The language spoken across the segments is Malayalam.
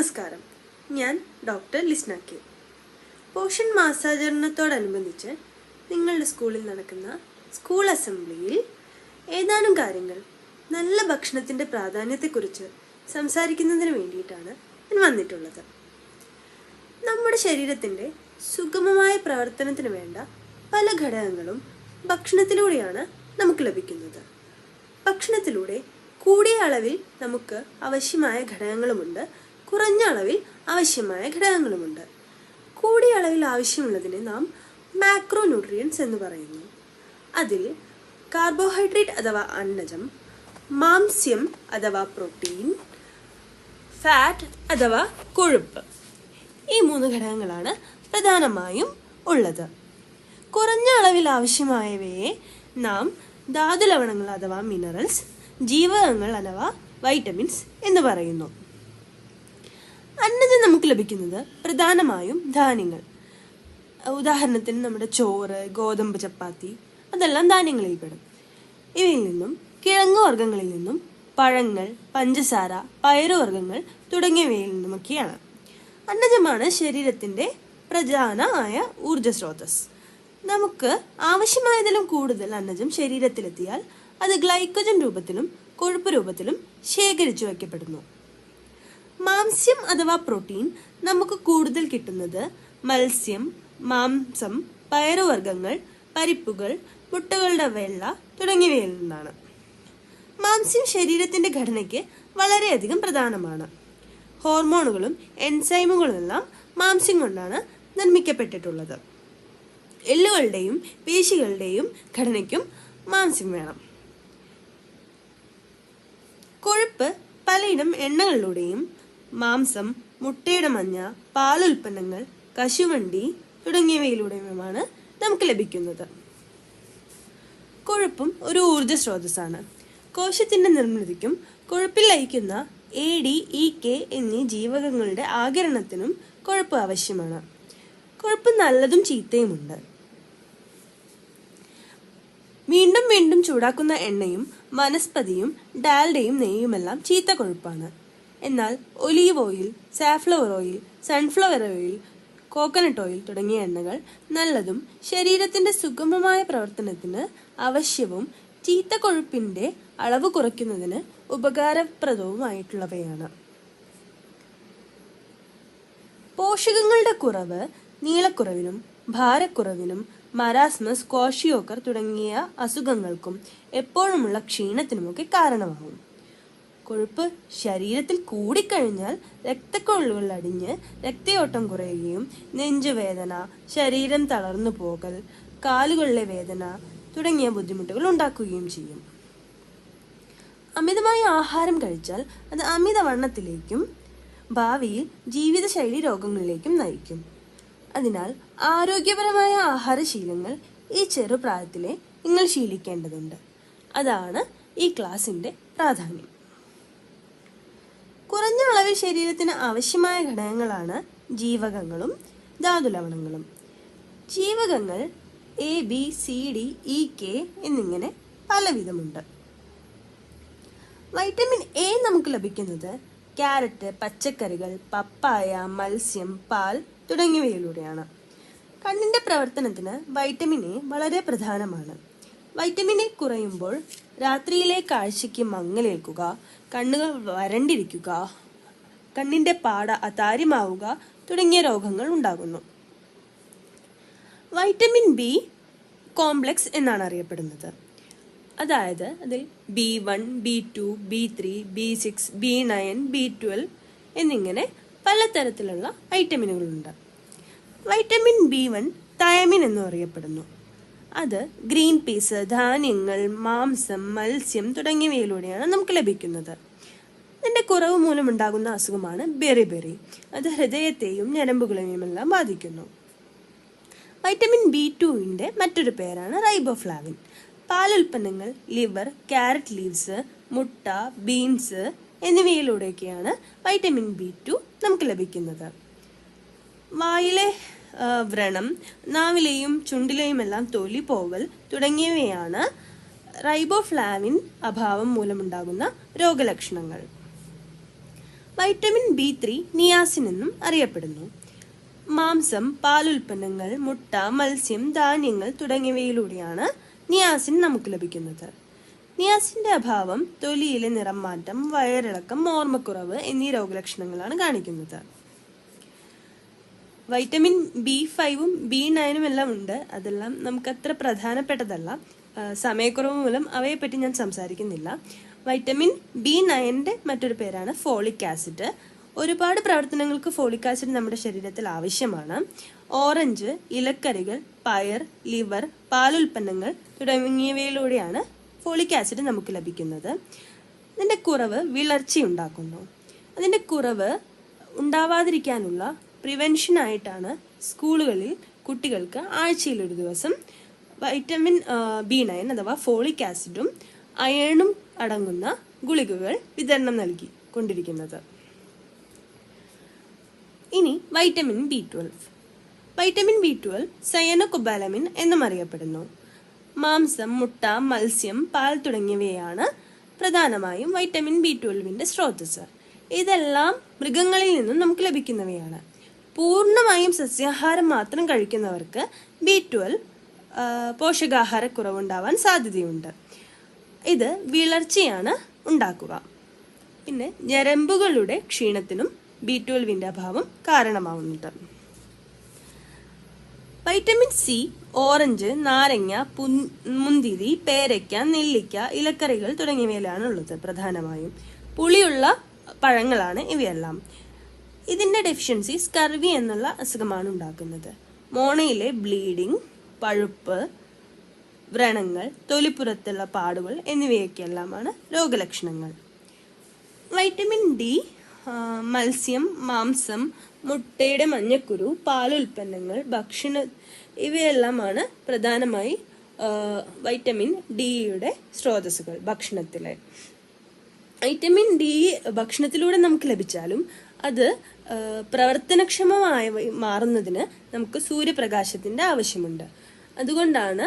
നമസ്കാരം, ഞാൻ ഡോക്ടർ ലിസ്ന കെ. പോഷൻ മാസാചരണത്തോടനുബന്ധിച്ച് നിങ്ങളുടെ സ്കൂളിൽ നടക്കുന്ന സ്കൂൾ അസംബ്ലിയിൽ ഏതാനും കാര്യങ്ങൾ നല്ല ഭക്ഷണത്തിൻ്റെ പ്രാധാന്യത്തെക്കുറിച്ച് സംസാരിക്കുന്നതിന് വേണ്ടിയിട്ടാണ് ഞാൻ വന്നിട്ടുള്ളത്. നമ്മുടെ ശരീരത്തിൻ്റെ സുഗമമായ പ്രവർത്തനത്തിന് വേണ്ട പല ഘടകങ്ങളും ഭക്ഷണത്തിലൂടെയാണ് നമുക്ക് ലഭിക്കുന്നത്. ഭക്ഷണത്തിലൂടെ കൂടിയ അളവിൽ നമുക്ക് ആവശ്യമായ ഘടകങ്ങളുമുണ്ട്, കുറഞ്ഞ അളവിൽ ആവശ്യമായ ഘടകങ്ങളുമുണ്ട്. കൂടിയ അളവിൽ ആവശ്യമുള്ളതിനെ നാം മാക്രോ ന്യൂട്രിയൻസ് എന്ന് പറയുന്നു. അതിൽ കാർബോഹൈഡ്രേറ്റ് അഥവാ അന്നജം, മാംസ്യം അഥവാ പ്രോട്ടീൻ, ഫാറ്റ് അഥവാ കൊഴുപ്പ്, ഈ 3 ഘടകങ്ങളാണ് പ്രധാനമായും ഉള്ളത്. കുറഞ്ഞ അളവിൽ ആവശ്യമായവയെ നാം ധാതുലവണങ്ങൾ അഥവാ മിനറൽസ്, ജീവകങ്ങൾ അഥവാ വൈറ്റമിൻസ് എന്ന് പറയുന്നു. അന്നജം നമുക്ക് ലഭിക്കുന്നത് പ്രധാനമായും ധാന്യങ്ങൾ. ഉദാഹരണത്തിന് നമ്മുടെ ചോറ്, ഗോതമ്പ് ചപ്പാത്തി, അതെല്ലാം ധാന്യങ്ങളിൽപ്പെടും. ഇവയിൽ നിന്നും കിഴങ്ങുവർഗ്ഗങ്ങളിൽ നിന്നും പഴങ്ങൾ, പഞ്ചസാര, പയറുവർഗ്ഗങ്ങൾ തുടങ്ങിയവയിൽ നിന്നുമൊക്കെയാണ്. അന്നജമാണ് ശരീരത്തിൻ്റെ പ്രധാനമായ ഊർജ സ്രോതസ്. നമുക്ക് ആവശ്യമായതിലും കൂടുതൽ അന്നജം ശരീരത്തിലെത്തിയാൽ അത് ഗ്ലൈക്കോജൻ രൂപത്തിലും കൊഴുപ്പ് രൂപത്തിലും ശേഖരിച്ചു വയ്ക്കപ്പെടുന്നു. മാംസ്യം അഥവാ പ്രോട്ടീൻ നമുക്ക് കൂടുതൽ കിട്ടുന്നത് മത്സ്യം, മാംസം, പയറുവർഗ്ഗങ്ങൾ, പരിപ്പുകൾ, മുട്ടകളുടെ വെള്ള തുടങ്ങിയവയിൽ നിന്നാണ്. മാംസ്യം ശരീരത്തിൻ്റെ ഘടനയ്ക്ക് വളരെയധികം പ്രധാനമാണ്. ഹോർമോണുകളും എൻസൈമുകളും എല്ലാം മാംസ്യം കൊണ്ടാണ് നിർമ്മിക്കപ്പെട്ടിട്ടുള്ളത്. എല്ലുകളുടെയും പേശികളുടെയും ഘടനയ്ക്കും മാംസ്യം വേണം. കൊഴുപ്പ് പലയിനം എണ്ണകളിലൂടെയും മാംസം, മുട്ടയുടെ മഞ്ഞ, പാലുൽപ്പന്നങ്ങൾ, കശുവണ്ടി തുടങ്ങിയവയിലൂടെയുമാണ് നമുക്ക് ലഭിക്കുന്നത്. കൊഴുപ്പും ഒരു ഊർജ സ്രോതസ്സാണ്. കോശത്തിൻ്റെ നിർമ്മിതിക്കും കൊഴുപ്പിൽ ലയിക്കുന്ന ADEK എന്നീ ജീവകങ്ങളുടെ ആഗിരണത്തിനും കൊഴുപ്പ് ആവശ്യമാണ്. കൊഴുപ്പ് നല്ലതും ചീത്തയുമുണ്ട്. വീണ്ടും വീണ്ടും ചൂടാക്കുന്ന എണ്ണയും വനസ്പതിയും ഡാൽഡയും നെയ്യുമെല്ലാം ചീത്ത കൊഴുപ്പാണ്. എന്നാൽ olive oil, safflower oil, sunflower oil, coconut oil തുടങ്ങിയ എണ്ണകൾ നല്ലതും ശരീരത്തിൻ്റെ സുഗമമായ പ്രവർത്തനത്തിന് ആവശ്യവും ചീത്ത കൊഴുപ്പിൻ്റെ അളവ് കുറയ്ക്കുന്നതിന് ഉപകാരപ്രദവുമായിട്ടുള്ളവയാണ്. പോഷകങ്ങളുടെ കുറവ് നീളക്കുറവിനും ഭാരക്കുറവിനും മരാസ്മസ്, ക്വാഷിയോക്കർ തുടങ്ങിയ അസുഖങ്ങൾക്കും എപ്പോഴുമുള്ള ക്ഷീണത്തിനുമൊക്കെ കാരണമാകും. കൊഴുപ്പ് ശരീരത്തിൽ കൂടിക്കഴിഞ്ഞാൽ രക്തക്കൊഴലുകൾ അടിഞ്ഞ് രക്തയോട്ടം കുറയുകയും നെഞ്ചുവേദന, ശരീരം തളർന്നു പോകൽ, കാലുകളിലെ വേദന തുടങ്ങിയ ബുദ്ധിമുട്ടുകൾ ഉണ്ടാക്കുകയും ചെയ്യും. അമിതമായ ആഹാരം കഴിച്ചാൽ അത് അമിതവണ്ണത്തിലേക്കും ഭാവിയിൽ ജീവിതശൈലി രോഗങ്ങളിലേക്കും നയിക്കും. അതിനാൽ ആരോഗ്യപരമായ ആഹാരശീലങ്ങൾ ഈ ചെറുപ്രായത്തിലെ നിങ്ങൾ ശീലിക്കേണ്ടതുണ്ട്. അതാണ് ഈ ക്ലാസിൻ്റെ പ്രാധാന്യം. കുറഞ്ഞ അളവിൽ ശരീരത്തിന് ആവശ്യമായ ഘടകങ്ങളാണ് ജീവകങ്ങളും ധാതുലവണങ്ങളും. ജീവകങ്ങൾ ABCDEK എന്നിങ്ങനെ പലവിധമുണ്ട്. വൈറ്റമിൻ A നമുക്ക് ലഭിക്കുന്നത് ക്യാരറ്റ്, പച്ചക്കറികൾ, പപ്പായ, മത്സ്യം, പാൽ തുടങ്ങിയവയിലൂടെയാണ്. കണ്ണിൻ്റെ പ്രവർത്തനത്തിന് വൈറ്റമിൻ A വളരെ പ്രധാനമാണ്. വൈറ്റമിൻ A കുറയുമ്പോൾ രാത്രിയിലെ കാഴ്ചയ്ക്ക് മങ്ങലേൽക്കുക, കണ്ണുകൾ വരണ്ടിരിക്കുക, കണ്ണിൻ്റെ പാട അതാര്യമാവുക തുടങ്ങിയ രോഗങ്ങൾ ഉണ്ടാകുന്നു. വൈറ്റമിൻ B കോംപ്ലക്സ് എന്നാണ് അറിയപ്പെടുന്നത്. അതായത് അതിൽ B1, B2, B3, B6, B9, B12 എന്നിങ്ങനെ പലതരത്തിലുള്ള വൈറ്റമിനുകളുണ്ട്. വൈറ്റമിൻ B1 തയമിൻ എന്നും അറിയപ്പെടുന്നു. അത് ഗ്രീൻ പീസ്, ധാന്യങ്ങൾ, മാംസം, മത്സ്യം തുടങ്ങിയവയിലൂടെയാണ് നമുക്ക് ലഭിക്കുന്നത്. ഇതിൻ്റെ കുറവ് മൂലമുണ്ടാകുന്ന അസുഖമാണ് ബെറി. അത് ഹൃദയത്തെയും ഞരമ്പുകളെയും എല്ലാം ബാധിക്കുന്നു. വൈറ്റമിൻ B2ൻ്റെ മറ്റൊരു പേരാണ് റൈബോഫ്ലാവിൻ. പാലുൽപ്പന്നങ്ങൾ, ലിവർ, ക്യാരറ്റ് ലീവ്സ്, മുട്ട, ബീൻസ് എന്നിവയിലൂടെയൊക്കെയാണ് വൈറ്റമിൻ B2 നമുക്ക് ലഭിക്കുന്നത്. വായിലെ വ്രണം, നാവിലെയും ചുണ്ടിലെയുമെല്ലാം തൊലി പോവൽ തുടങ്ങിയവയാണ് റൈബോഫ്ലാവിൻ അഭാവം മൂലമുണ്ടാകുന്ന രോഗലക്ഷണങ്ങൾ. വൈറ്റമിൻ B3 നിയാസിൻ എന്നും അറിയപ്പെടുന്നു. മാംസം, പാലുൽപ്പന്നങ്ങൾ, മുട്ട, മത്സ്യം, ധാന്യങ്ങൾ തുടങ്ങിയവയിലൂടെയാണ് നിയാസിൻ നമുക്ക് ലഭിക്കുന്നത്. നിയാസിന്റെ അഭാവം തൊലിയിലെ നിറം മാറ്റം, വയറിളക്കം, ഓർമ്മക്കുറവ് എന്നീ രോഗലക്ഷണങ്ങളാണ് കാണിക്കുന്നത്. വൈറ്റമിൻ B5ഉം B9ഉം എല്ലാം ഉണ്ട്. അതെല്ലാം നമുക്കത്ര പ്രധാനപ്പെട്ടതല്ല. സമയക്കുറവ് മൂലം അവയെപ്പറ്റി ഞാൻ സംസാരിക്കുന്നില്ല. വൈറ്റമിൻ B9ന്റെ മറ്റൊരു പേരാണ് ഫോളിക് ആസിഡ്. ഒരുപാട് പ്രവർത്തനങ്ങൾക്ക് ഫോളിക് ആസിഡ് നമ്മുടെ ശരീരത്തിൽ ആവശ്യമാണ്. ഓറഞ്ച്, ഇലക്കറികൾ, പയർ, ലിവർ, പാലുൽപ്പന്നങ്ങൾ തുടങ്ങിയവയിലൂടെയാണ് ഫോളിക് ആസിഡ് നമുക്ക് ലഭിക്കുന്നത്. അതിൻ്റെ കുറവ് വിളർച്ചയുണ്ടാക്കുന്നു. അതിൻ്റെ കുറവ് ഉണ്ടാവാതിരിക്കാനുള്ള പ്രിവെൻഷനായിട്ടാണ് സ്കൂളുകളിൽ കുട്ടികൾക്ക് ആഴ്ചയിൽ ഒരു ദിവസം വൈറ്റമിൻ B9 അഥവാ ഫോളിക് ആസിഡും അയണും അടങ്ങുന്ന ഗുളികകൾ വിതരണം നൽകി കൊണ്ടിരിക്കുന്നത്. ഇനി വൈറ്റമിൻ B12. വൈറ്റമിൻ B12 സയനോകൊബാലമിൻ എന്നും അറിയപ്പെടുന്നു. മാംസം, മുട്ട, മത്സ്യം, പാൽ തുടങ്ങിയവയാണ് പ്രധാനമായും വൈറ്റമിൻ B12ന്റെ സ്രോതസ്. ഇതെല്ലാം മൃഗങ്ങളിൽ നിന്നും നമുക്ക് ലഭിക്കുന്നവയാണ്. പൂർണ്ണമായും സസ്യാഹാരം മാത്രം കഴിക്കുന്നവർക്ക് B12 പോഷകാഹാരക്കുറവുണ്ടാവാൻ സാധ്യതയുണ്ട്. ഇത് വിളർച്ചയാണ് ഉണ്ടാക്കുക. പിന്നെ ഞരമ്പുകളുടെ ക്ഷീണത്തിനും B12ന്റെ അഭാവം കാരണമാവുന്നുണ്ട്. വൈറ്റമിൻ C ഓറഞ്ച്, നാരങ്ങ, മുന്തിരി, പേരയ്ക്ക, നെല്ലിക്ക, ഇലക്കറികൾ തുടങ്ങിയവയിലാണ് ഉള്ളത്. പ്രധാനമായും പുളിയുള്ള പഴങ്ങളാണ് ഇവയെല്ലാം. ഇതിന്റെ ഡെഫിഷ്യൻസി സ്കർവി എന്നുള്ള അസുഖമാണ് ഉണ്ടാക്കുന്നത്. മോണയിലെ ബ്ലീഡിംഗ്, പഴുപ്പ്, വ്രണങ്ങൾ, തൊലിപ്പുറത്തുള്ള പാടുകൾ എന്നിവയൊക്കെയെല്ലാമാണ് രോഗലക്ഷണങ്ങൾ. വൈറ്റമിൻ D മത്സ്യം, മാംസം, മുട്ടയുടെ മഞ്ഞക്കുരു, പാലുൽപ്പന്നങ്ങൾ, ഇവയെല്ലാമാണ് പ്രധാനമായി വൈറ്റമിൻ ഡിയുടെ സ്രോതസ്സുകൾ ഭക്ഷണത്തിലെ. വൈറ്റമിൻ D ഭക്ഷണത്തിലൂടെ നമുക്ക് ലഭിച്ചാലും അത് പ്രവർത്തനക്ഷമമായി മാറുന്നതിന് നമുക്ക് സൂര്യപ്രകാശത്തിന്റെ ആവശ്യമുണ്ട്. അതുകൊണ്ടാണ്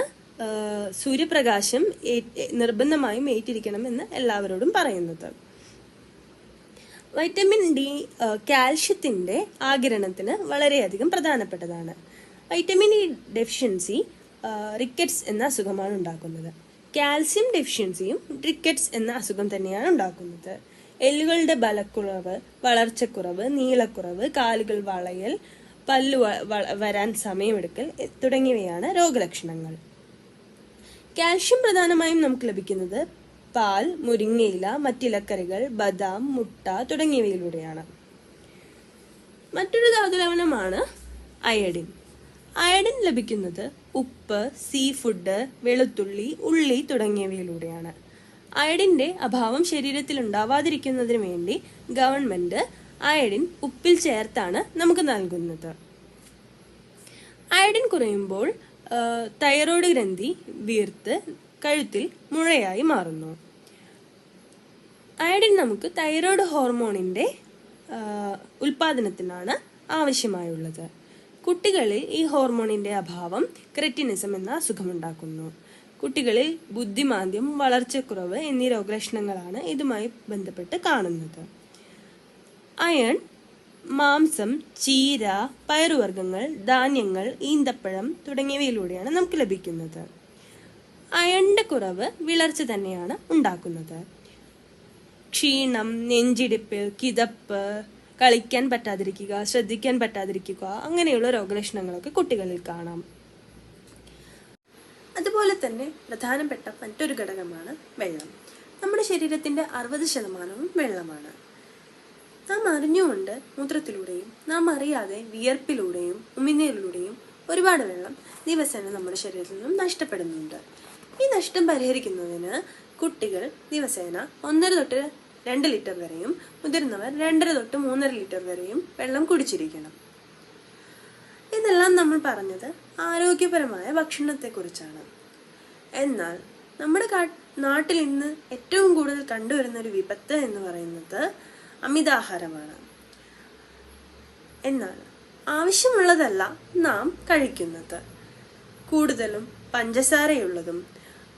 സൂര്യപ്രകാശം നിർബന്ധമായും ഏറ്റിരിക്കണമെന്ന് എല്ലാവരോടും പറയുന്നത്. വൈറ്റമിൻ D കാൽഷ്യത്തിന്റെ ആഗിരണത്തിന് വളരെയധികം പ്രധാനപ്പെട്ടതാണ്. വൈറ്റമിൻ E ഡെഫിഷ്യൻസി റിക്കറ്റ്സ് എന്ന അസുഖമാണ് ഉണ്ടാക്കുന്നത്. കാൽസ്യം ഡെഫിഷ്യൻസിയും റിക്കറ്റ്സ് എന്ന അസുഖം തന്നെയാണ് ഉണ്ടാക്കുന്നത്. എല്ലുകളുടെ ബലക്കുറവ്, വളർച്ചക്കുറവ്, നീളക്കുറവ്, കാലുകൾ വളയൽ, പല്ലു വരാൻ സമയമെടുക്കൽ തുടങ്ങിയവയാണ് രോഗലക്ഷണങ്ങൾ. കാൽഷ്യം പ്രധാനമായും നമുക്ക് ലഭിക്കുന്നത് പാൽ, മുരിങ്ങയില, മറ്റിലക്കറികൾ, ബദാം, മുട്ട തുടങ്ങിയവയിലൂടെയാണ്. മറ്റൊരു ധാതുലവണമാണ് അയഡിൻ. അയഡിൻ ലഭിക്കുന്നത് ഉപ്പ്, സീ ഫുഡ്, വെളുത്തുള്ളി, ഉള്ളി തുടങ്ങിയവയിലൂടെയാണ്. അയഡിന്റെ അഭാവം ശരീരത്തിൽ ഉണ്ടാവാതിരിക്കുന്നതിന് വേണ്ടി ഗവൺമെന്റ് അയഡിൻ ഉപ്പിൽ ചേർത്താണ് നമുക്ക് നൽകുന്നത്. അയഡിൻ കുറയുമ്പോൾ തൈറോയ്ഡ് ഗ്രന്ഥി വീർത്ത് കഴുത്തിൽ മുഴയായി മാറുന്നു. അയഡിൻ നമുക്ക് തൈറോയ്ഡ് ഹോർമോണിന്റെ ഉൽപാദനത്തിനാണ് ആവശ്യമായുള്ളത്. കുട്ടികളിൽ ഈ ഹോർമോണിന്റെ അഭാവം ക്രെറ്റിനിസം എന്ന അസുഖമുണ്ടാക്കുന്നു. കുട്ടികളിൽ ബുദ്ധിമാന്ദ്യം, വളർച്ചക്കുറവ് എന്നീ രോഗലക്ഷണങ്ങളാണ് ഇതുമായി ബന്ധപ്പെട്ട് കാണുന്നത്. അയൺ മാംസം, ചീര, പയറുവർഗ്ഗങ്ങൾ, ധാന്യങ്ങൾ, ഈന്തപ്പഴം തുടങ്ങിയവയിലൂടെയാണ് നമുക്ക് ലഭിക്കുന്നത്. അയണിന്റെ കുറവ് വിളർച്ച തന്നെയാണ് ഉണ്ടാക്കുന്നത്. ക്ഷീണം, നെഞ്ചിടിപ്പ്, കിതപ്പ്, കളിക്കാൻ പറ്റാതിരിക്കുക, ശ്രദ്ധിക്കാൻ പറ്റാതിരിക്കുക അങ്ങനെയുള്ള രോഗലക്ഷണങ്ങളൊക്കെ കുട്ടികളിൽ കാണാം. അതുപോലെ തന്നെ പ്രധാനപ്പെട്ട മറ്റൊരു ഘടകമാണ് വെള്ളം. നമ്മുടെ ശരീരത്തിന്റെ 60% വെള്ളമാണ്. നാം അറിഞ്ഞുകൊണ്ട് മൂത്രത്തിലൂടെയും നാം അറിയാതെ വിയർപ്പിലൂടെയും ഉമിനീരിലൂടെയും ഒരുപാട് വെള്ളം ദിവസേന നമ്മുടെ ശരീരത്തിൽ നിന്നും നഷ്ടപ്പെടുന്നുണ്ട്. ഈ നഷ്ടം പരിഹരിക്കുന്നതിന് കുട്ടികൾ ദിവസേന 1.5 തൊട്ട് 2 ലിറ്റർ വരെയും മുതിർന്നവർ 2.5 തൊട്ട് 3.5 ലിറ്റർ വരെയും വെള്ളം കുടിച്ചിരിക്കണം. ഇതെല്ലാം നമ്മൾ പറഞ്ഞത് ആരോഗ്യപരമായ ഭക്ഷണത്തെക്കുറിച്ചാണ്. എന്നാൽ നമ്മുടെ നാട്ടിൽ ഇന്ന് ഏറ്റവും കൂടുതൽ കണ്ടുവരുന്ന ഒരു വിപത്ത് എന്ന് പറയുന്നത് അമിതാഹാരമാണ്. എന്നാൽ ആവശ്യമുള്ളതല്ല നാം കഴിക്കുന്നത്. കൂടുതലും പഞ്ചസാരയുള്ളതും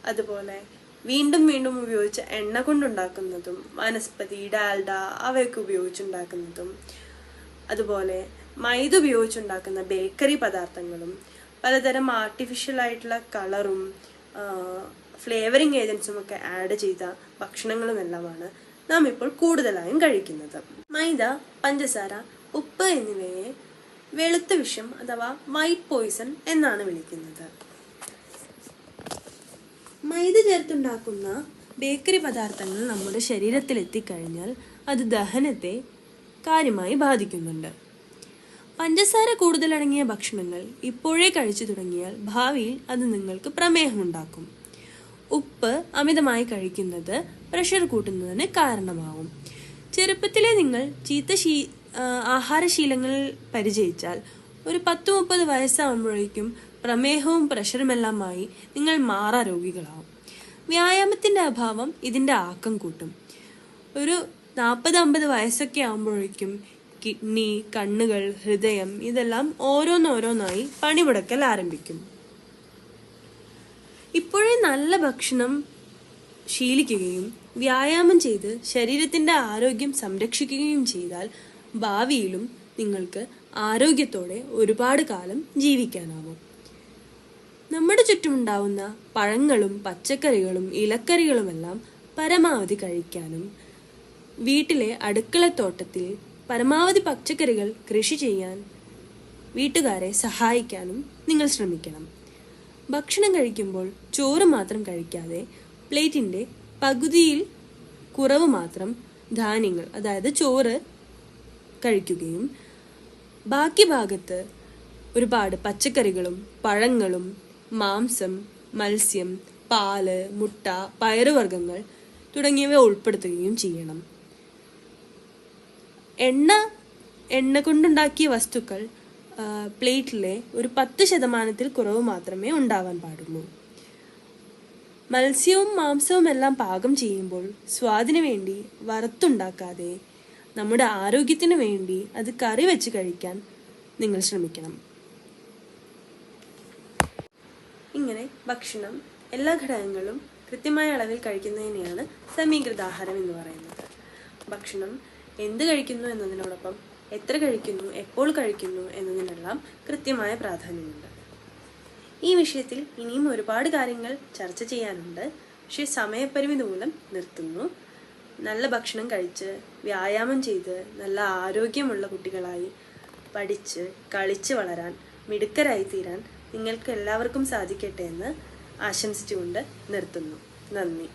അതുപോലെ വീണ്ടും വീണ്ടും ഉപയോഗിച്ച് എണ്ണ കൊണ്ടുണ്ടാക്കുന്നതും വനസ്പതി, ഡാൽഡ അവയൊക്കെ ഉപയോഗിച്ചുണ്ടാക്കുന്നതും, അതുപോലെ മൈദ ഉപയോഗിച്ചുണ്ടാക്കുന്ന ബേക്കറി പദാർത്ഥങ്ങളും പലതരം ആർട്ടിഫിഷ്യൽ ആയിട്ടുള്ള കളറും ഫ്ലേവറിങ് ഏജൻസും ഒക്കെ ആഡ് ചെയ്ത ഭക്ഷണങ്ങളുമെല്ലാമാണ് നാം ഇപ്പോൾ കൂടുതലായും കഴിക്കുന്നത്. മൈദ, പഞ്ചസാര, ഉപ്പ് എന്നിവയെ വെളുത്ത വിഷം അഥവാ വൈറ്റ് പോയിസൺ എന്നാണ് വിളിക്കുന്നത്. മൈദ ചേർത്തുണ്ടാക്കുന്ന ബേക്കറി പദാർത്ഥങ്ങൾ നമ്മുടെ ശരീരത്തിൽ എത്തിക്കഴിഞ്ഞാൽ അത് ദഹനത്തെ കാര്യമായി ബാധിക്കുന്നുണ്ട്. പഞ്ചസാര കൂടുതലടങ്ങിയ ഭക്ഷണങ്ങൾ ഇപ്പോഴേ കഴിച്ചു തുടങ്ങിയാൽ ഭാവിയിൽ അത് നിങ്ങൾക്ക് പ്രമേഹമുണ്ടാക്കും. ഉപ്പ് അമിതമായി കഴിക്കുന്നത് പ്രഷർ കൂട്ടുന്നതിന് കാരണമാവും. ചെറുപ്പത്തിലെ നിങ്ങൾ ചീത്ത ആഹാരശീലങ്ങൾ പരിചയിച്ചാൽ ഒരു 10-30 വയസ്സാകുമ്പോഴേക്കും പ്രമേഹവും പ്രഷറുമെല്ലാമായി നിങ്ങൾ മാറാരോഗികളാവും. വ്യായാമത്തിൻ്റെ അഭാവം ഇതിൻ്റെ ആക്കം കൂട്ടും. ഒരു 40-50 വയസ്സൊക്കെ ആകുമ്പോഴേക്കും കിഡ്നി, കണ്ണുകൾ, ഹൃദയം ഇതെല്ലാം ഓരോന്നോരോന്നായി പണിമുടക്കൽ ആരംഭിക്കും. ഇപ്പോഴേ നല്ല ഭക്ഷണം ശീലിക്കുകയും വ്യായാമം ചെയ്ത് ശരീരത്തിൻ്റെ ആരോഗ്യം സംരക്ഷിക്കുകയും ചെയ്താൽ ഭാവിയിലും നിങ്ങൾക്ക് ആരോഗ്യത്തോടെ ഒരുപാട് കാലം ജീവിക്കാനാവും. നമ്മുടെ ചുറ്റുമുണ്ടാവുന്ന പഴങ്ങളും പച്ചക്കറികളും ഇലക്കറികളുമെല്ലാം പരമാവധി കഴിക്കാനും വീട്ടിലെ അടുക്കളത്തോട്ടത്തിൽ പരമാവധി പച്ചക്കറികൾ കൃഷി ചെയ്യാൻ വീട്ടുകാരെ സഹായിക്കാനും നിങ്ങൾ ശ്രമിക്കണം. ഭക്ഷണം കഴിക്കുമ്പോൾ ചോറ് മാത്രം കഴിക്കാതെ പ്ലേറ്റിൻ്റെ പകുതിയിൽ കുറവ് മാത്രം ധാന്യങ്ങൾ, അതായത് ചോറ് കഴിക്കുകയും ബാക്കി ഭാഗത്ത് ഒരുപാട് പച്ചക്കറികളും പഴങ്ങളും മാംസം, മത്സ്യം, പാല്, മുട്ട, പയറുവർഗ്ഗങ്ങൾ തുടങ്ങിയവ ഉൾപ്പെടുത്തുകയും ചെയ്യണം. എണ്ണ കൊണ്ടുണ്ടാക്കിയ വസ്തുക്കൾ പ്ലേറ്റിലെ ഒരു 10% കുറവ് മാത്രമേ ഉണ്ടാവാൻ പാടുള്ളൂ. മത്സ്യവും മാംസവും എല്ലാം പാകം ചെയ്യുമ്പോൾ സ്വാദിന് വേണ്ടി വറുത്തുണ്ടാക്കാതെ നമ്മുടെ ആരോഗ്യത്തിന് വേണ്ടി അത് കറി വെച്ച് കഴിക്കാൻ നിങ്ങൾ ശ്രമിക്കണം. ഇങ്ങനെ ഭക്ഷണം എല്ലാ ഘടകങ്ങളും കൃത്യമായ അളവിൽ കഴിക്കുന്നതിനെയാണ് സമീകൃത ആഹാരം എന്ന് പറയുന്നത്. ഭക്ഷണം എന്ത് കഴിക്കുന്നു എന്നതിനോടൊപ്പം എത്ര കഴിക്കുന്നു, എപ്പോൾ കഴിക്കുന്നു എന്നതിനെല്ലാം കൃത്യമായ പ്രാധാന്യമുണ്ട്. ഈ വിഷയത്തിൽ ഇനിയും ഒരുപാട് കാര്യങ്ങൾ ചർച്ച ചെയ്യാനുണ്ട്. പക്ഷേ സമയപരിമിതി മൂലം നിർത്തുന്നു. നല്ല ഭക്ഷണം കഴിച്ച് വ്യായാമം ചെയ്ത് നല്ല ആരോഗ്യമുള്ള കുട്ടികളായി പഠിച്ച് കളിച്ച് വളരാൻ, മിടുക്കരായി തീരാൻ നിങ്ങൾക്ക് എല്ലാവർക്കും സാധിക്കട്ടെ എന്ന് ആശംസിച്ചുകൊണ്ട് നിർത്തുന്നു. നന്ദി.